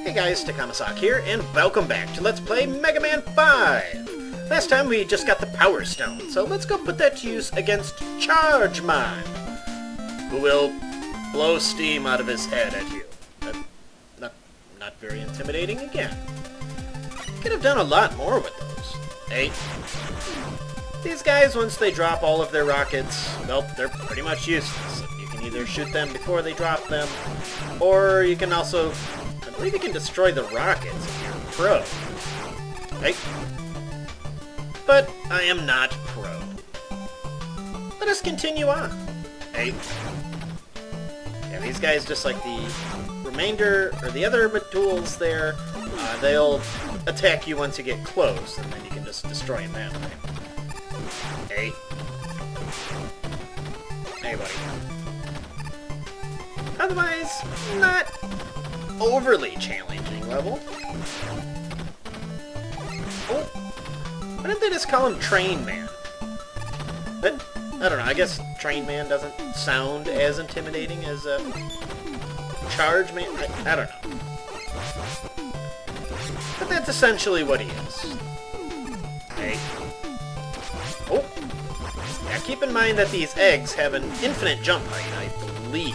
Hey guys, Takamasak here, and welcome back to Let's Play Mega Man 5! Last time we just got the Power Stone, so let's go put that to use against Chargemon, who will blow steam out of his head at you. Not very intimidating again. Could have done a lot more with those. Hey. These guys, once they drop all of their rockets, well, they're pretty much useless. You can either shoot them before they drop them, or you can also... I believe you can destroy the rockets if you're pro. Hey. But I am not pro. Let us continue on. Hey. Yeah, these guys, just like the remainder, or the other tools there, they'll attack you once you get close, and then you can just destroy them that way. Hey. Hey, buddy. Otherwise, not overly challenging level. Oh, why didn't they just call him Train Man? But, I don't know, I guess Train Man doesn't sound as intimidating as Charge Man. I don't know. But that's essentially what he is. Hey. Oh. Now keep in mind that these eggs have an infinite jump height, I believe.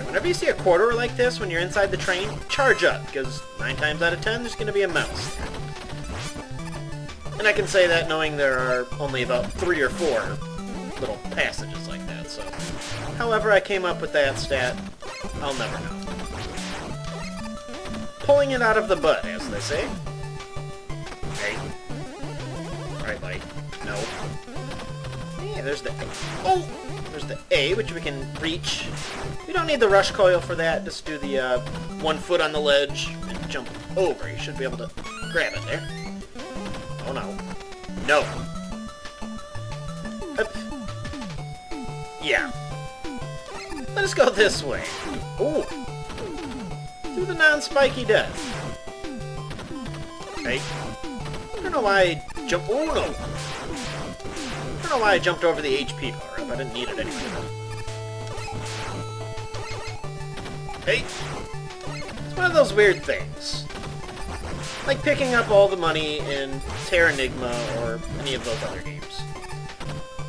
Whenever you see a corridor like this, when you're inside the train, charge up, because 9 times out of 10, there's going to be a mouse. And I can say that knowing there are only about 3 or 4 little passages like that, so... However I came up with that stat, I'll never know. Pulling it out of the butt, as they say. Hey. Alright, buddy. No. Yeah, there's the... Oh! There's the A, which we can reach. We don't need the rush coil for that. Just do the 1 foot on the ledge and jump over. You should be able to grab it there. Oh no. No. Yeah. Let us go this way. Ooh. Do the non-spiky death. Hey. I don't know why I jumped... Oh no. I don't know why I jumped over the HP power-up. I didn't need it anyway. Hey! It's one of those weird things. Like picking up all the money in Terranigma or any of those other games.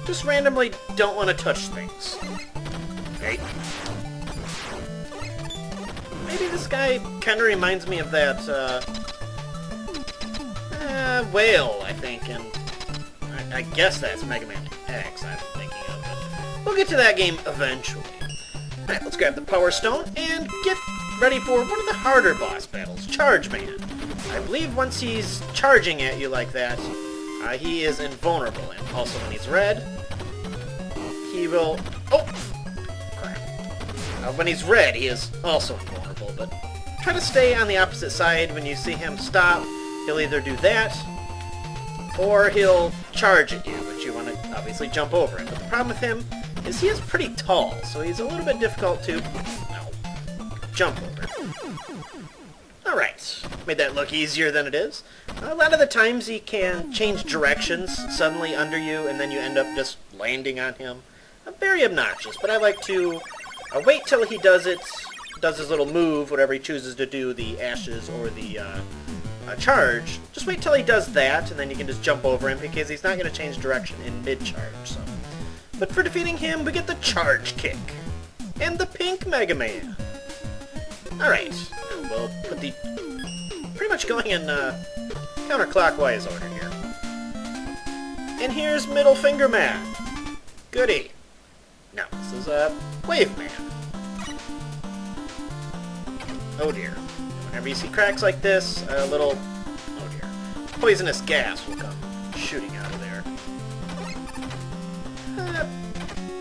Just randomly don't want to touch things. Hey. Maybe this guy kind of reminds me of that, whale, I think, and I guess that's Mega Man X I'm thinking of, but we'll get to that game eventually. Alright, let's grab the Power Stone and get ready for one of the harder boss battles, Chargeman. I believe once he's charging at you like that, he is invulnerable, and also when he's red, he will... Oh! Crap. When he's red, he is also invulnerable, but try to stay on the opposite side. When you see him stop, he'll either do that, or he'll charge at you, but you want to obviously jump over him. But the problem with him is he is pretty tall, so he's a little bit difficult to jump over. Alright, made that look easier than it is. A lot of the times he can change directions suddenly under you, and then you end up just landing on him. Very obnoxious, but I like to wait till he does his little move, whatever he chooses to do, the ashes or the charge. Just wait till he does that, and then you can just jump over him, because he's not going to change direction in mid-charge. So. But for defeating him, we get the Charge Kick. And the Pink Mega Man. Alright, we'll put the... pretty much going in counterclockwise order here. And here's Middle Finger Man. Goody. Now, this is Wave Man. Oh dear. Whenever you see cracks like this, a little... oh dear. Poisonous gas will come shooting out of there.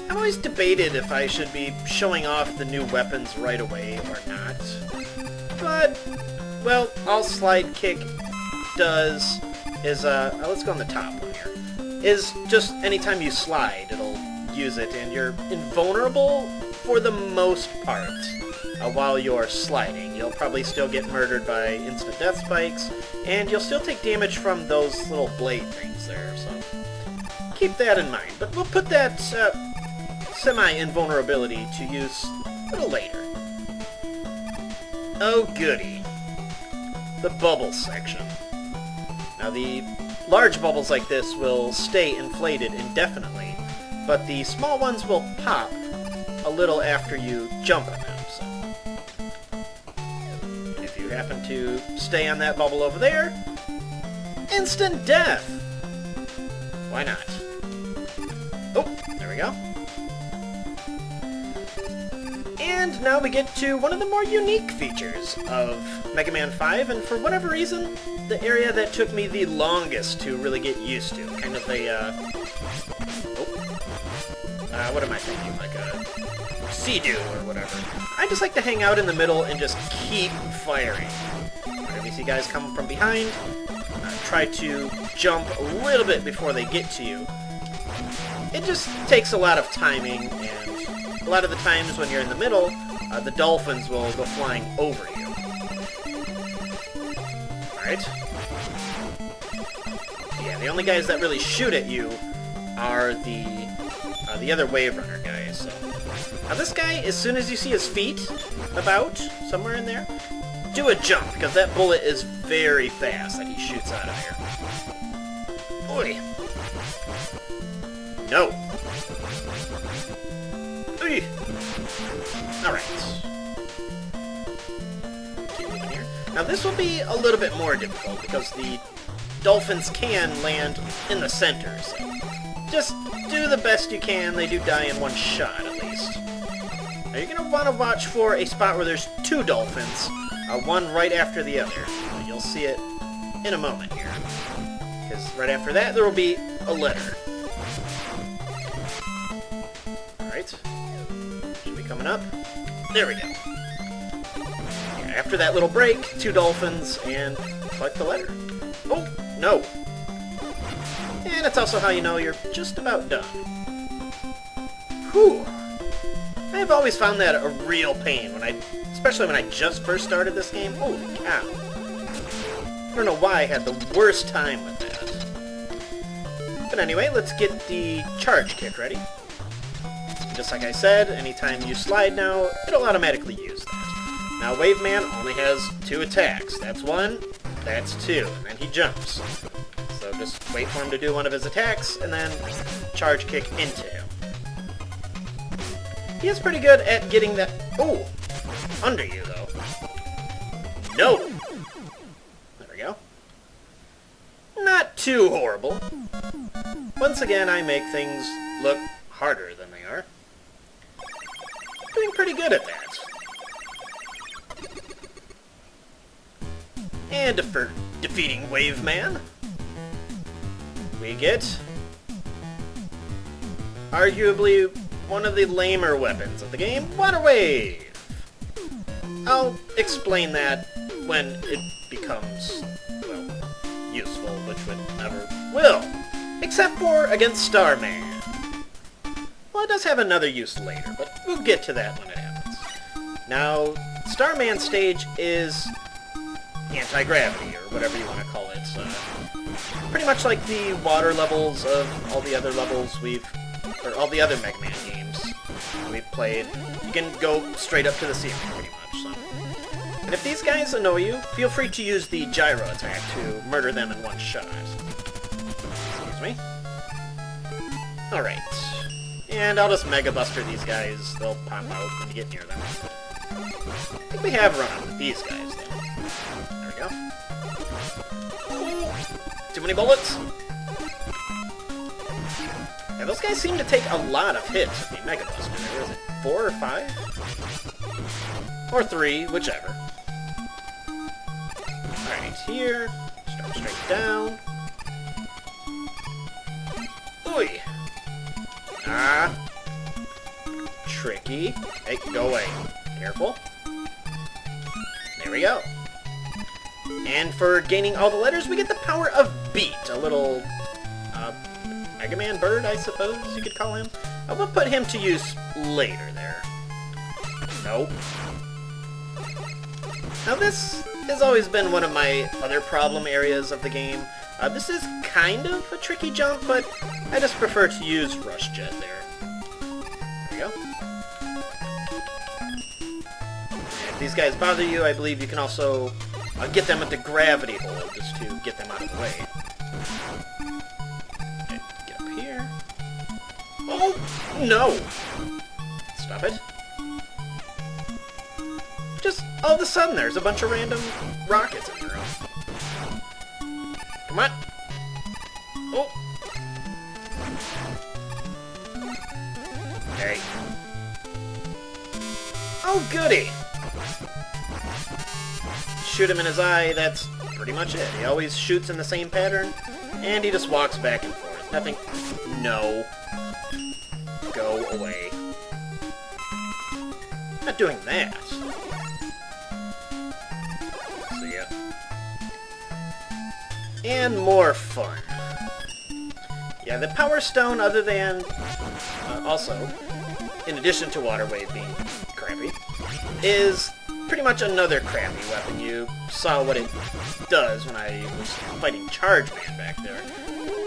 I've always debated if I should be showing off the new weapons right away or not. But, well, all Slide Kick does is, let's go on the top one here, is just anytime you slide, it'll use it, and you're invulnerable for the most part while you're sliding. You'll probably still get murdered by instant death spikes, and you'll still take damage from those little blade things there, so keep that in mind. But we'll put that semi-invulnerability to use a little later. Oh goody. The bubble section. Now the large bubbles like this will stay inflated indefinitely, but the small ones will pop a little after you jump on them. So if you happen to stay on that bubble over there, instant death! Why not? Oh, there we go. And now we get to one of the more unique features of Mega Man 5, and for whatever reason, the area that took me the longest to really get used to. Kind of a, what am I thinking? Like a Sea-Doo or whatever. I just like to hang out in the middle and just keep firing. Whenever you see guys come from behind, try to jump a little bit before they get to you. It just takes a lot of timing, and a lot of the times when you're in the middle, the dolphins will go flying over you. Alright. Yeah, the only guys that really shoot at you are the other Wave Runner guys. So. Now this guy, as soon as you see his feet about, somewhere in there, do a jump, because that bullet is very fast that he shoots out of here. Oi! No! Oi! Alright. Keep moving here. Now this will be a little bit more difficult, because the dolphins can land in the center, so just do the best you can. They do die in one shot, at least. Now you're going to want to watch for a spot where there's two dolphins, one right after the other. You'll see it in a moment here. Because right after that, there will be a letter. Alright. Should be coming up. There we go. Yeah, after that little break, two dolphins, and collect the letter. Oh, no. And it's also how you know you're just about done. Whew. I've always found that a real pain, especially when I just first started this game. Holy cow. I don't know why I had the worst time with that. But anyway, let's get the charge kick ready. Just like I said, anytime you slide now, it'll automatically use that. Now Wave Man only has two attacks. That's one, that's two, and then he jumps. So just wait for him to do one of his attacks, and then charge kick into him. He is pretty good at getting that... Oh! Under you, though. No! There we go. Not too horrible. Once again, I make things look harder than they are. Doing pretty good at that. And for defeating Wave Man, we get arguably one of the lamer weapons of the game, Water Wave. I'll explain that when it becomes, well, useful, which it never will. Except for against Starman. Well, it does have another use later, but we'll get to that when it happens. Now, Starman stage is anti-gravity, or whatever you want to call it. Pretty much like the water levels of all the other levels all the other Mega Man games we've played. You can go straight up to the ceiling, pretty much. So. And if these guys annoy you, feel free to use the gyro attack to murder them in one shot. Excuse me. Alright. And I'll just Mega Buster these guys. They'll pop out when you get near them. I think we have run with these guys, though. There we go. Too many bullets? Yeah, those guys seem to take a lot of hits with the Mega Buster. What is it, 4 or 5? Or 3, whichever. Alright, here. Start straight down. Ooh. Ah. Tricky. Hey, go away. Careful. There we go. And for gaining all the letters, we get the power of Beat. A little, Mega Man bird, I suppose you could call him. I will put him to use later there. Nope. Now this has always been one of my other problem areas of the game. This is kind of a tricky jump, but I just prefer to use Rush Jet there. There we go. And If these guys bother you, I believe you can also get them at the gravity hole just to get them out of the way. Okay, get up here. Oh, no! Stop it. Just all of a sudden there's a bunch of random rockets in the room. Come on! Oh! Okay. Oh, goody! Shoot him in his eye, that's pretty much it. He always shoots in the same pattern, and he just walks back and forth. Nothing... No. Go away. Not doing that. See ya. And more fun. Yeah, the Power Stone, other than... also, in addition to Water Wave being crappy, is pretty much another crappy weapon. You saw what it does when I was fighting Charge Man back there.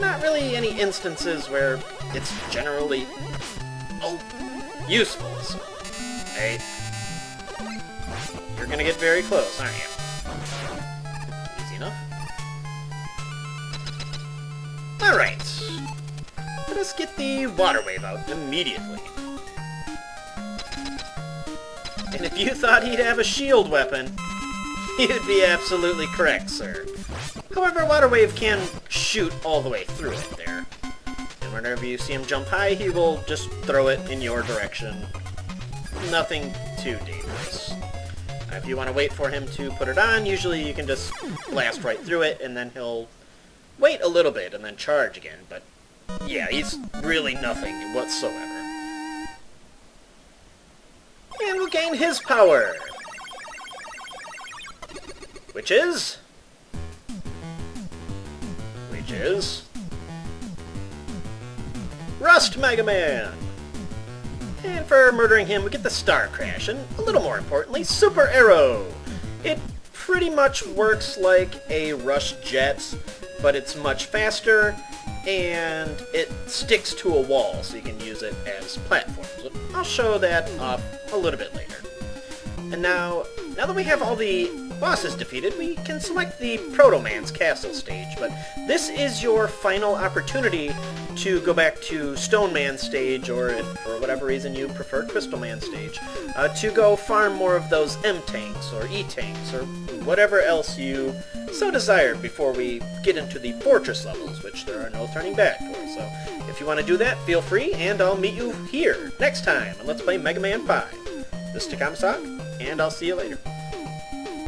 Not really any instances where it's generally... useful. So, hey, you're gonna get very close, aren't you? Easy enough. Alright. Let us get the Water Wave out immediately. And if you thought he'd have a shield weapon, you'd be absolutely correct, sir. However, Water Wave can shoot all the way through it there. And whenever you see him jump high, he will just throw it in your direction. Nothing too dangerous. If you want to wait for him to put it on, usually you can just blast right through it, and then he'll wait a little bit and then charge again. But yeah, he's really nothing whatsoever. And we'll gain his power. Which is... Rust Mega Man! And for murdering him, we get the Star Crash, and a little more importantly, Super Arrow! It pretty much works like a Rush Jet, but it's much faster, and it sticks to a wall, so you can use it as platforms. I'll show that off a little bit later. And now that we have all the bosses defeated, we can select the Proto Man's Castle stage, but this is your final opportunity to go back to Stone Man stage, or if for whatever reason you prefer Crystal Man stage, to go farm more of those M-Tanks, or E-Tanks, or whatever else you so desire before we get into the Fortress levels, which there are no turning back for. So if you want to do that, feel free, and I'll meet you here next time on Let's Play Mega Man 5. This is Takama Sock, and I'll see you later.